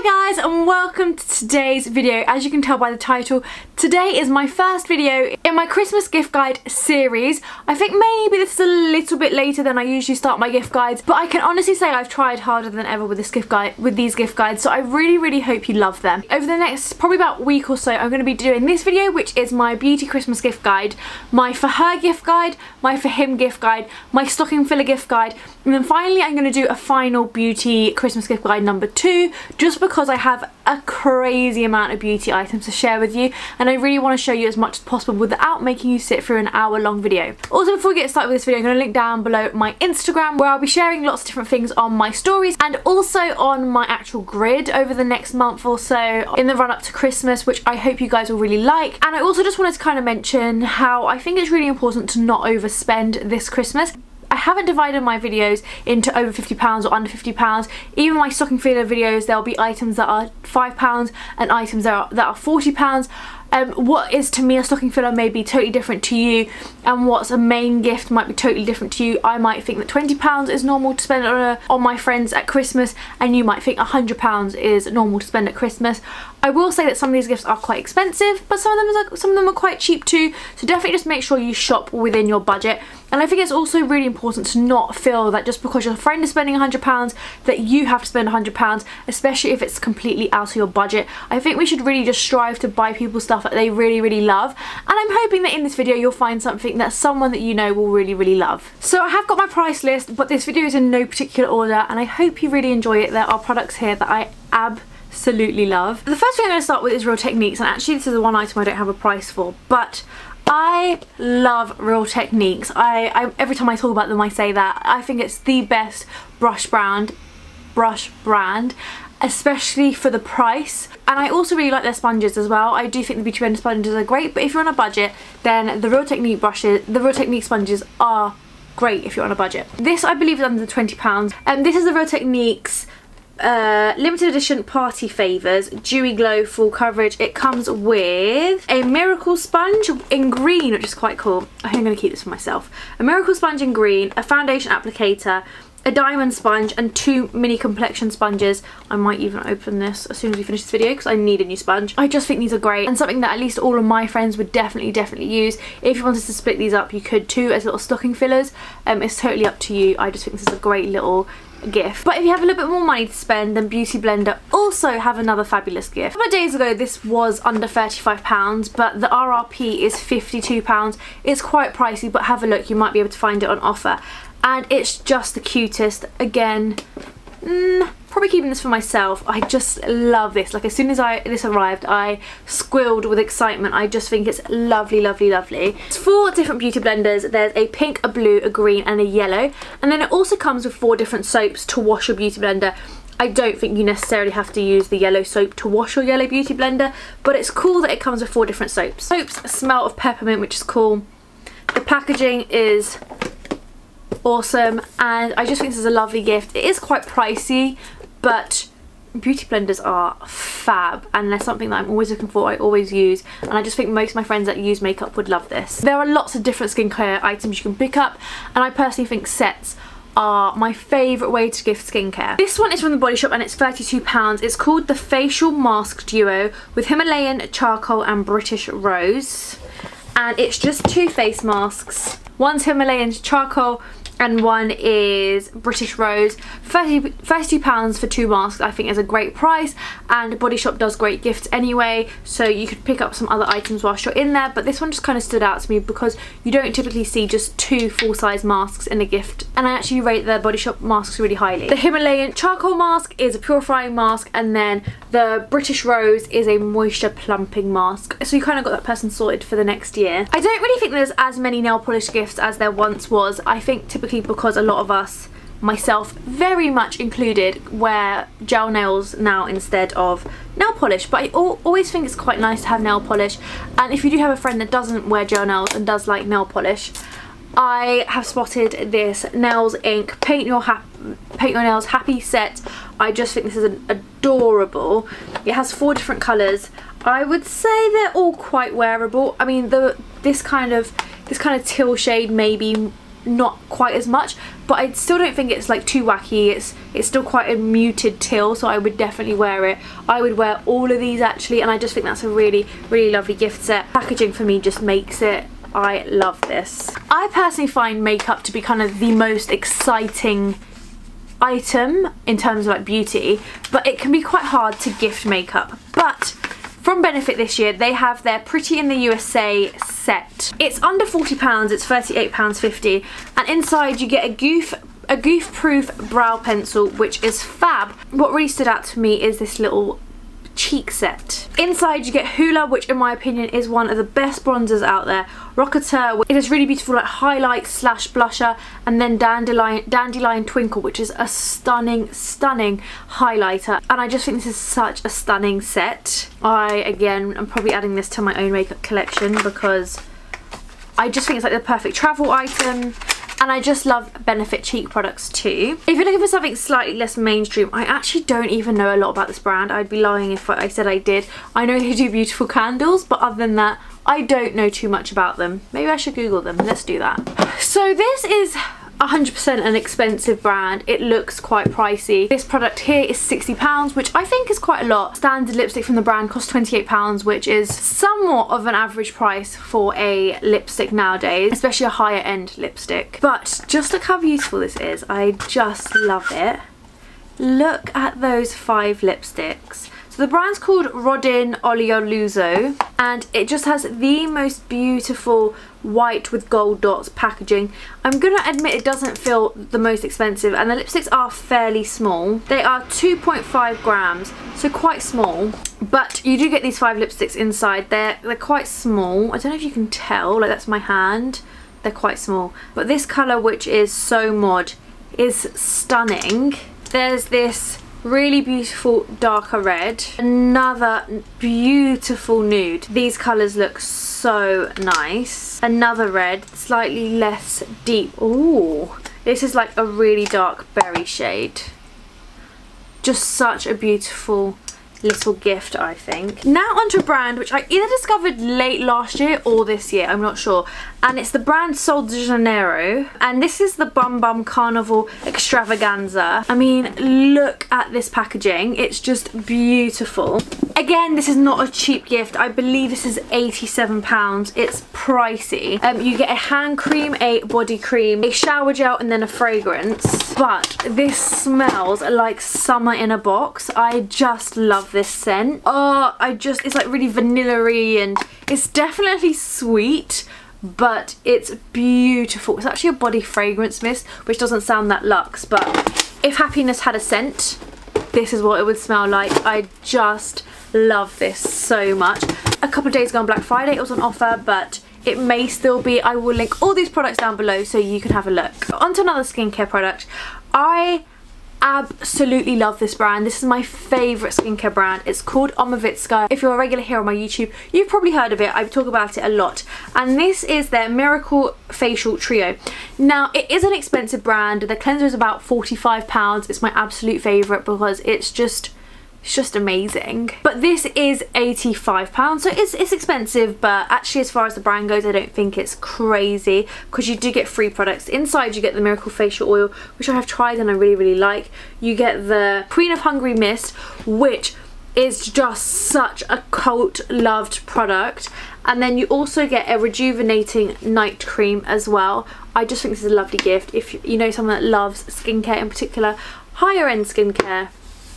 Hi guys and welcome to today's video. As you can tell by the title, today is my first video in my Christmas gift guide series. I think maybe this is a little bit later than I usually start my gift guides, but I can honestly say I've tried harder than ever with these gift guides, so I really hope you love them. Over the next probably about a week or so, I'm going to be doing this video, which is my beauty Christmas gift guide, my for her gift guide, my for him gift guide, my stocking filler gift guide, and then finally I'm going to do a final beauty Christmas gift guide number 2, just because I have a crazy amount of beauty items to share with you and I really want to show you as much as possible without making you sit through an hour-long video. Also, before we get started with this video, I'm going to link down below my Instagram, where I'll be sharing lots of different things on my stories and also on my actual grid over the next month or so in the run-up to Christmas, which I hope you guys will really like. And I also just wanted to kind of mention how I think it's really important to not overspend this Christmas. I haven't divided my videos into over £50 or under £50. Even my stocking filler videos, there'll be items that are £5 and items that are £40. What is to me a stocking filler may be totally different to you, and what's a main gift might be totally different to you. I might think that £20 is normal to spend on my friends at Christmas, and you might think £100 is normal to spend at Christmas. I will say that some of these gifts are quite expensive, but some of them are quite cheap too, so definitely just make sure you shop within your budget. And I think it's also really important to not feel that just because your friend is spending £100 that you have to spend £100, especially if it's completely out of your budget. I think we should really just strive to buy people stuff that they really love, and I'm hoping that in this video you'll find something that someone that you know will really love. So I have got my price list, but this video is in no particular order and I hope you really enjoy it. There are products here that I absolutely love. The first thing I'm going to start with is Real Techniques, and actually this is the one item I don't have a price for, but I love Real Techniques. Every time I talk about them I say that. I think it's the best brush brand, especially for the price. And I also really like their sponges as well. I do think the Beauty Blender sponges are great, but if you're on a budget, then the Real Technique sponges are great if you're on a budget. This I believe is under £20, and this is the Real Techniques limited edition Party Favours Dewy Glow Full Coverage. It comes with a miracle sponge in green, which is quite cool. I think I'm going to keep this for myself. A miracle sponge in green, a foundation applicator, a diamond sponge, and 2 mini complexion sponges. I might even open this as soon as we finish this video because I need a new sponge. I just think these are great and something that at least all of my friends would definitely use. If you wanted to split these up, you could too as little stocking fillers. It's totally up to you. I just think this is a great little gift. But if you have a little bit more money to spend, then Beauty Blender also have another fabulous gift. A couple of days ago this was under £35, but the RRP is £52. It's quite pricey, but have a look, you might be able to find it on offer. And it's just the cutest. Again, probably keeping this for myself. I just love this. Like, as soon as this arrived, I squealed with excitement. I just think it's lovely. It's 4 different Beauty Blenders. There's a pink, a blue, a green and a yellow. And then it also comes with 4 different soaps to wash your Beauty Blender. I don't think you necessarily have to use the yellow soap to wash your yellow Beauty Blender, but it's cool that it comes with 4 different soaps. Soaps smell of peppermint, which is cool. The packaging is awesome, and I just think this is a lovely gift. It is quite pricey, but Beauty Blenders are fab, and they're something that I'm always looking for, I always use, and I just think most of my friends that use makeup would love this. There are lots of different skincare items you can pick up, and I personally think sets are my favourite way to gift skincare. This one is from The Body Shop and it's £32. It's called the Facial Mask Duo with Himalayan Charcoal and British Rose, and it's just 2 face masks. One's Himalayan Charcoal and one is British Rose. £32 for 2 masks I think is a great price, and Body Shop does great gifts anyway, so you could pick up some other items whilst you're in there, but this one just kind of stood out to me because you don't typically see just 2 full-size masks in a gift, and I actually rate the Body Shop masks really highly. The Himalayan Charcoal mask is a purifying mask, and then the British Rose is a moisture plumping mask, so you kind of got that person sorted for the next year. I don't really think there's as many nail polish gifts as there once was. I think typically because a lot of us, myself very much included, wear gel nails now instead of nail polish, but I always think it's quite nice to have nail polish. And if you do have a friend that doesn't wear gel nails and does like nail polish, I have spotted this Nails Inc Paint Your Nails Happy set. I just think this is adorable. It has 4 different colours. I would say they're all quite wearable. I mean, this kind of teal shade maybe not quite as much, but I still don't think it's like too wacky. It's still quite a muted teal, so I would definitely wear it. I would wear all of these actually, and I just think that's a really, really lovely gift set. Packaging for me just makes it. I love this. I personally find makeup to be kind of the most exciting item in terms of like beauty, but it can be quite hard to gift makeup. But from Benefit this year, they have their Pretty in the USA set. It's under £40, it's £38.50, and inside you get a goof proof brow pencil, which is fab. What really stood out to me is this little cheek set. Inside you get Hoola, which in my opinion is one of the best bronzers out there. Rocketeur, it is really beautiful like highlight slash blusher, and then Dandelion Twinkle, which is a stunning highlighter, and I just think this is such a stunning set. I'm probably adding this to my own makeup collection because I just think it's like the perfect travel item. And I just love Benefit cheek products too. If you're looking for something slightly less mainstream, I actually don't even know a lot about this brand. I'd be lying if I said I did. I know they do beautiful candles, but other than that, I don't know too much about them. Maybe I should Google them. Let's do that. So this is 100% an expensive brand. It looks quite pricey. This product here is £60, which I think is quite a lot. Standard lipstick from the brand costs £28, which is somewhat of an average price for a lipstick nowadays, especially a higher end lipstick. But just look how beautiful this is. I just love it. Look at those 5 lipsticks. So the brand's called Rodin Oleoluzo, and it just has the most beautiful white with gold dots packaging. I'm gonna admit it doesn't feel the most expensive, and the lipsticks are fairly small. They are 2.5 grams, so quite small, but you do get these 5 lipsticks inside. They're quite small. I don't know if you can tell, like that's my hand. They're quite small, but this colour, which is So Mod, is stunning. There's this really beautiful darker red, another beautiful nude. These colours look so nice. Another red, slightly less deep. Ooh, this is like a really dark berry shade. Just such a beautiful little gift, I think. Now onto a brand which I either discovered late last year or this year, I'm not sure, and it's the brand Sol de Janeiro, and this is the Bum Bum Carnival Extravaganza. I mean, look at this packaging. It's just beautiful. Again, this is not a cheap gift. I believe this is £87. It's pricey. You get a hand cream, a body cream, a shower gel, and then a fragrance. But this smells like summer in a box. I just love this scent. Oh, it's like really vanilla-y, and it's definitely sweet, but it's beautiful. It's actually a body fragrance mist, which doesn't sound that luxe, but if happiness had a scent, this is what it would smell like. I just love this so much. A couple of days ago on Black Friday, it was on offer, but it may still be. I will link all these products down below so you can have a look. On to another skincare product. I absolutely love this brand. This is my favourite skincare brand. It's called Omovitska. If you're a regular here on my YouTube, you've probably heard of it. I talk about it a lot. And this is their Miracle Facial Trio. Now, it is an expensive brand. The cleanser is about £45. It's my absolute favourite because it's just amazing. But this is £85, so it's expensive, but actually as far as the brand goes, I don't think it's crazy because you do get free products. Inside you get the Miracle Facial Oil, which I have tried and I really like. You get the Queen of Hungary Mist, which is just such a cult loved product, and then you also get a rejuvenating night cream as well. I just think this is a lovely gift. If you know someone that loves skincare, in particular higher end skincare,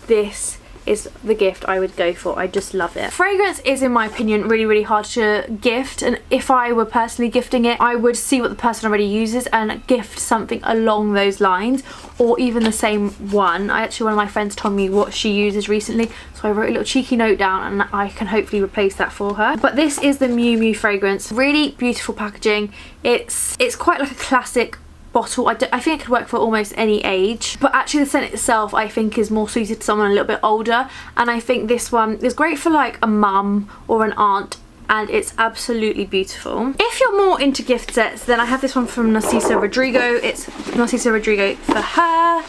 this is the gift I would go for. I just love it. Fragrance is, in my opinion, really hard to gift, and if I were personally gifting it, I would see what the person already uses and gift something along those lines, or even the same one. One of my friends told me what she uses recently, so I wrote a little cheeky note down and I can hopefully replace that for her. But this is the Miu Miu fragrance. Really beautiful packaging. It's quite like a classic bottle. I think it could work for almost any age, but actually the scent itself I think is more suited to someone a little bit older, and I think this one is great for like a mum or an aunt, and it's absolutely beautiful. If you're more into gift sets, then I have this one from Narciso Rodrigo. It's Narciso Rodrigo for her.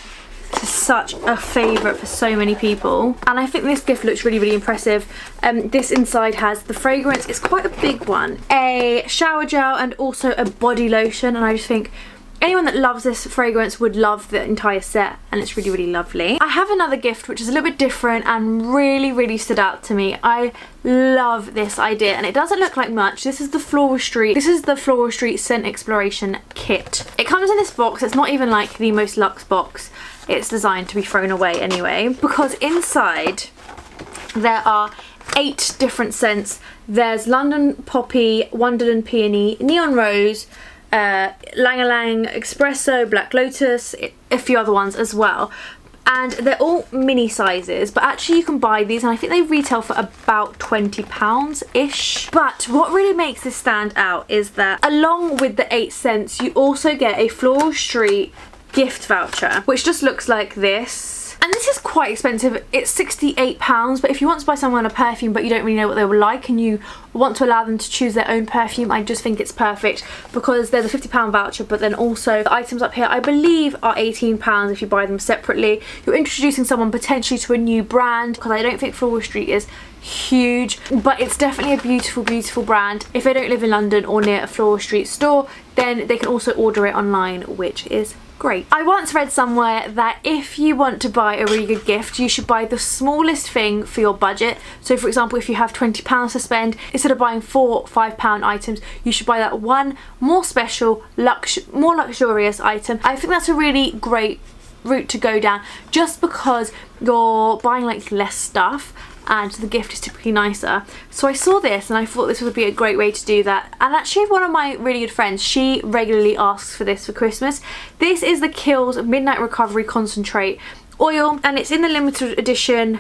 This is such a favourite for so many people, and I think this gift looks really impressive. This inside has the fragrance. It's quite a big one, a shower gel, and also a body lotion, and I just think anyone that loves this fragrance would love the entire set, and it's really, really lovely. I have another gift which is a little bit different and really, really stood out to me. I love this idea, and it doesn't look like much. This is the Floral Street Scent Exploration Kit. It comes in this box. It's not even like the most luxe box. It's designed to be thrown away anyway, because inside there are 8 different scents. There's London Poppy, Wonderland Peony, Neon Rose, Lang-a-Lang, Espresso, Black Lotus, a few other ones as well. And they're all mini sizes, but actually you can buy these, and I think they retail for about £20-ish. But what really makes this stand out is that along with the 8 scents, you also get a Floral Street gift voucher, which just looks like this. And this is quite expensive. It's £68, but if you want to buy someone a perfume but you don't really know what they will like and you want to allow them to choose their own perfume, I just think it's perfect, because there's a £50 voucher, but then also the items up here I believe are £18 if you buy them separately. You're introducing someone potentially to a new brand, because I don't think Floral Street is huge, but it's definitely a beautiful, beautiful brand. If they don't live in London or near a Floral Street store, then they can also order it online, which is great. I once read somewhere that if you want to buy a really good gift, you should buy the smallest thing for your budget. So for example, if you have £20 to spend, instead of buying 4 or £5 items, you should buy that one more special, more luxurious item. I think that's a really great route to go down, just because you're buying like less stuff and the gift is typically nicer. So I saw this and I thought this would be a great way to do that. And actually one of my really good friends, she regularly asks for this for Christmas. This is the Kiehl's Midnight Recovery Concentrate Oil, and it's in the limited edition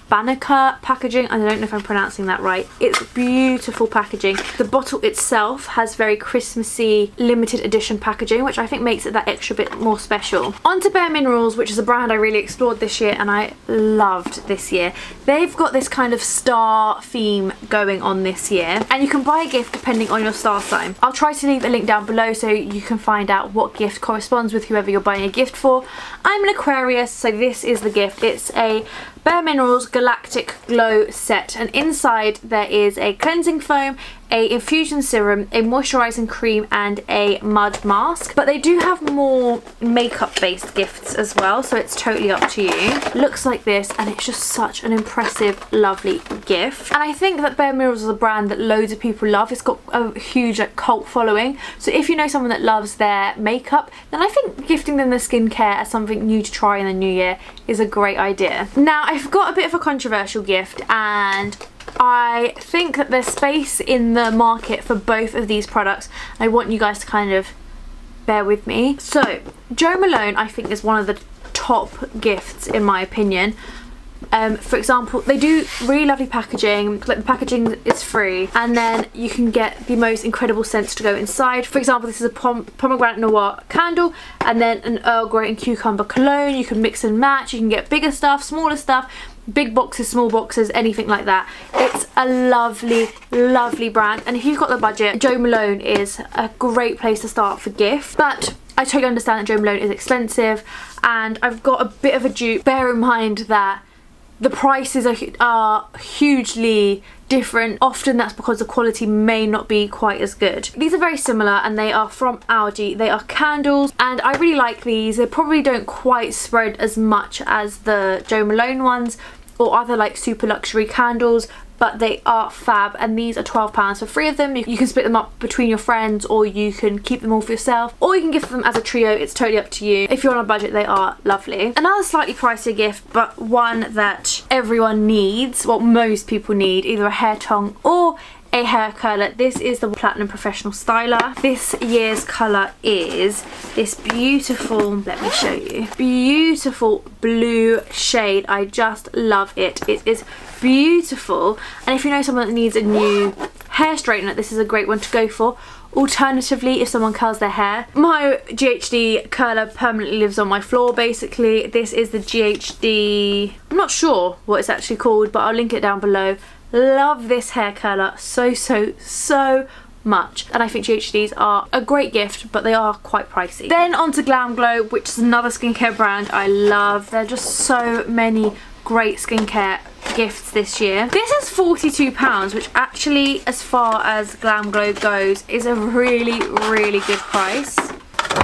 Banneker packaging. I don't know if I'm pronouncing that right. It's beautiful packaging. The bottle itself has very Christmassy limited edition packaging, which I think makes it that extra bit more special. On to Bare Minerals, which is a brand I really explored this year and I loved this year. They've got this kind of star theme going on this year, and you can buy a gift depending on your star sign. I'll try to leave a link down below so you can find out what gift corresponds with whoever you're buying a gift for. I'm an Aquarius, so this is the gift. It's a Bare Minerals Galactic Glow set, and inside there is a cleansing foam, a infusion serum, a moisturising cream and a mud mask. But they do have more makeup based gifts as well, so it's totally up to you. Looks like this, and it's just such an impressive, lovely gift. And I think that Bare Minerals is a brand that loads of people love. It's got a huge cult following, so if you know someone that loves their makeup, then I think gifting them the skincare as something new to try in the new year is a great idea. Now I've got a bit of a controversial gift, and I think that there's space in the market for both of these products. I want you guys to kind of bear with me. So Jo Malone I think is one of the top gifts in my opinion. For example, they do really lovely packaging, like the packaging is free, and then you can get the most incredible scents to go inside. For example, this is a pomegranate noir candle, and then an Earl Grey and cucumber cologne. You can mix and match, you can get bigger stuff, smaller stuff, big boxes, small boxes, anything like that. It's a lovely, lovely brand, and if you've got the budget, Jo Malone is a great place to start for gift. But I totally understand that Jo Malone is expensive, and I've got a bit of a dupe. Bear in mind that the prices are hugely different. Often that's because the quality may not be quite as good. These are very similar, and they are from Aldi. They are candles, and I really like these. They probably don't quite spread as much as the Jo Malone ones or other like super luxury candles, but they are fab, and these are £12 for 3 of them. You can split them up between your friends, or you can keep them all for yourself, or you can gift them as a trio. It's totally up to you. If you're on a budget, they are lovely. Another slightly pricier gift, but one that everyone needs, well, most people need, either a hair tong or a hair curler. This is the Platinum Professional Styler. This year's colour is this beautiful, let me show you, beautiful blue shade. I just love it. It is beautiful, and if you know someone that needs a new hair straightener, this is a great one to go for. Alternatively, if someone curls their hair, my GHD curler permanently lives on my floor basically. This is the GHD, I'm not sure what it's actually called, but I'll link it down below. Love this hair curler so much, and I think GHDs are a great gift, but they are quite pricey. Then on to Glam Glow, which is another skincare brand I love. There are just so many great skincare gifts this year. This is £42, which actually, as far as Glam Glow goes, is a really good price.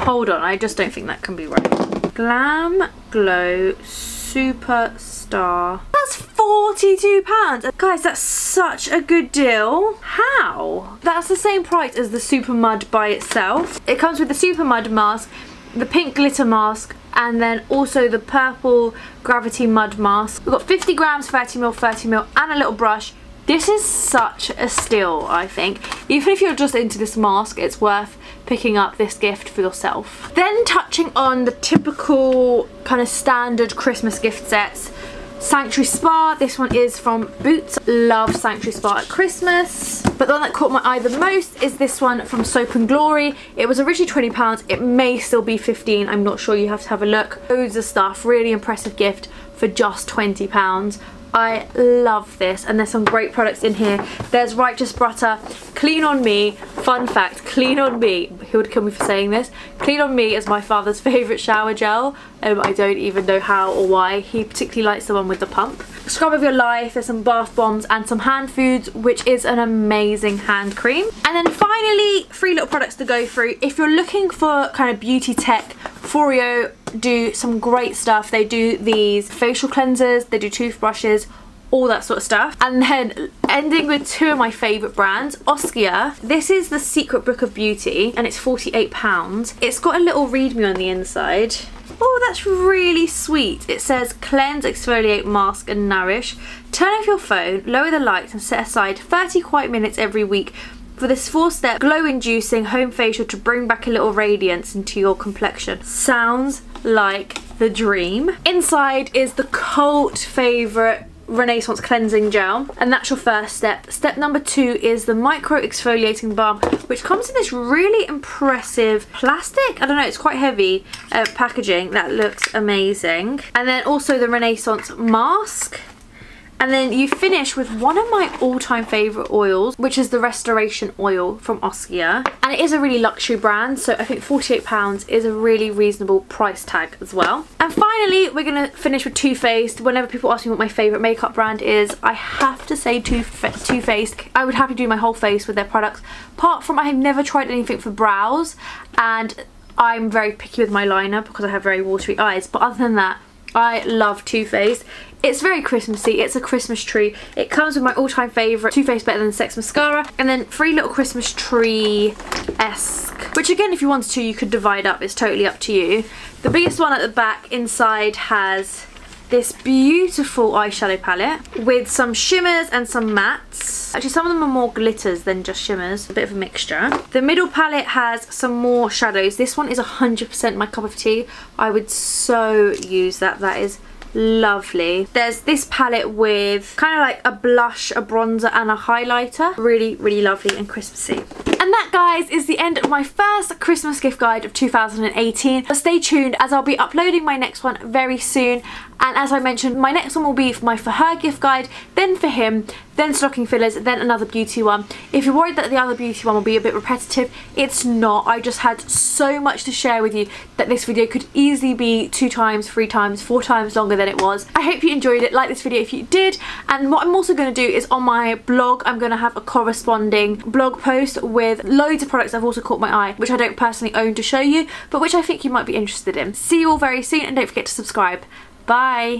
Hold on, I just don't think that can be right. Glam Glow Superstar. That's £42. Guys, that's such a good deal. How? That's the same price as the Super Mud by itself. It comes with the Super Mud mask, the pink glitter mask, and then also the purple gravity mud mask. We've got 50 grams, 30ml, 30ml, and a little brush. This is such a steal, I think. Even if you're just into this mask, it's worth picking up this gift for yourself. Then touching on the typical kind of standard Christmas gift sets. Sanctuary Spa, this one is from Boots. Love Sanctuary Spa at Christmas. But the one that caught my eye the most is this one from Soap and Glory. It was originally £20, it may still be 15, I'm not sure, you have to have a look. Loads of stuff, really impressive gift for just £20. I love this, and there's some great products in here. There's Righteous Butter, Clean On Me. Fun fact, Clean On Me, he would kill me for saying this, Clean On Me is my father's favourite shower gel. I don't even know how or why. He particularly likes the one with the pump. Scrub of Your Life, there's some bath bombs and some hand foods, which is an amazing hand cream. And then finally, 3 little products to go through. If you're looking for kind of beauty tech, Foreo do some great stuff. They do these facial cleansers, they do toothbrushes, all that sort of stuff. And then ending with 2 of my favourite brands, Oskia. This is the Secret Book of Beauty and it's £48. It's got a little readme on the inside. Oh, that's really sweet. It says cleanse, exfoliate, mask and nourish. Turn off your phone, lower the lights and set aside 30 quiet minutes every week for this 4-step glow-inducing home facial to bring back a little radiance into your complexion. Sounds like the dream. Inside is the cult favourite Renaissance cleansing gel, and that's your first step. Step number 2 is the micro exfoliating balm, which comes in this really impressive plastic, I don't know, it's quite heavy packaging that looks amazing. And then also the Renaissance mask. And then you finish with one of my all-time favourite oils, which is the Restoration Oil from Oskia. And it is a really luxury brand, so I think £48 is a really reasonable price tag as well. And finally, we're going to finish with Too Faced. Whenever people ask me what my favourite makeup brand is, I have to say Too Faced. I would happily do my whole face with their products. Apart from I have never tried anything for brows, and I'm very picky with my liner because I have very watery eyes. But other than that, I love Too Faced. It's very Christmassy, it's a Christmas tree. It comes with my all-time favourite Too Faced Better Than Sex mascara, and then 3 little Christmas tree-esque, which again, if you wanted to, you could divide up, it's totally up to you. The biggest one at the back inside has this beautiful eyeshadow palette with some shimmers and some mattes. Actually, some of them are more glitters than just shimmers, a bit of a mixture. The middle palette has some more shadows. This one is 100% my cup of tea. I would so use that. That is lovely. There's this palette with kind of like a blush, a bronzer and a highlighter. Really, really lovely and Christmassy. And that, guys, is the end of my first Christmas gift guide of 2018. But stay tuned as I'll be uploading my next one very soon. And as I mentioned, my next one will be for my For Her gift guide, then for him, then stocking fillers, then another beauty one. If you're worried that the other beauty one will be a bit repetitive, it's not. I just had so much to share with you that this video could easily be 2 times, 3 times, 4 times longer than it was. I hope you enjoyed it. Like this video if you did. And what I'm also going to do is on my blog, I'm going to have a corresponding blog post with loads of products that have also caught my eye, which I don't personally own to show you, but which I think you might be interested in. See you all very soon, and don't forget to subscribe. Bye!